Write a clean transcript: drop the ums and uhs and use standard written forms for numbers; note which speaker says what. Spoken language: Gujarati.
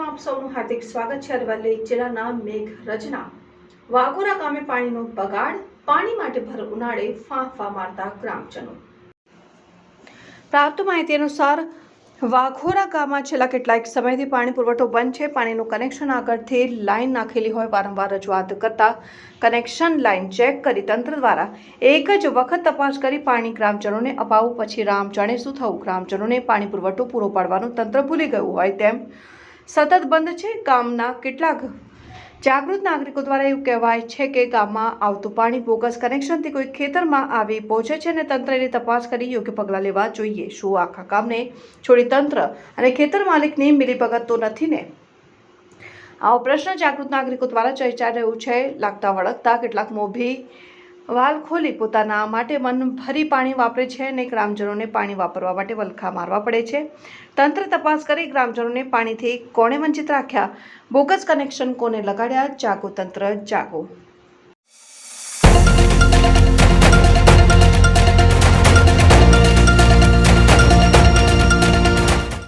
Speaker 1: સમાચારમાં આપ સૌનું હાર્દિક સ્વાગત છે। અરવલ્લી જિલ્લાના મેઘરજના વાઘોરા ગામે પાણીનો બગાડ, પાણી માટે ભર ઉનાળે ફાંફા મારતા ગ્રામજનો। પ્રાપ્ત માહિતી અનુસાર વાઘોરા ગામમાં છેલ્લા કેટલાક સમયથી પાણી પુરવઠો બંધ છે। પાણીનું કનેક્શન આગળથી લાઈન નાખેલી હોય વારંવાર રજૂઆત કરતા કનેક્શન લાઈન ચેક કરી તંત્ર દ્વારા એક જ વખત તપાસ કરી પાણી ગ્રામજનોને અપાવું, પછી રામ જાણે શું થવું। ગ્રામજનોને પાણી પુરવઠો પૂરો પાડવાનું તંત્ર ભૂલી ગયું હોય તેમ સતત બંધ છે। ગામના કેટલાક જાગૃત નાગરિકો દ્વારા એવું કહેવાય છે કે ગામમાં આવતું પાણી બોગસ કનેક્શનથી કોઈ ખેતરમાં આવી પહોંચે છે અને તંત્રની તપાસ કરી યોગ્ય પગલાં લેવા જોઈએ। શું આખા ગામને છોડી તંત્ર અને ખેતર માલિકની મિલીભગત તો નથી ને? આવો પ્રશ્ન જાગૃત નાગરિકો દ્વારા ચર્ચાઈ રહ્યું છે। લાગતા વળગતા કેટલાક મોભી વાલ ખોલી પોતાના માટે મન ભરી પાણી વાપરે છે અને ગ્રામજનોને પાણી વાપરવા માટે વલખા મારવા પડે છે। તંત્ર તપાસ કરી ગ્રામજનોને પાણીથી કોણે વંચિત રાખ્યા, બોગસ કનેક્શન કોને લગાડ્યા? જાગો તંત્ર જાગો।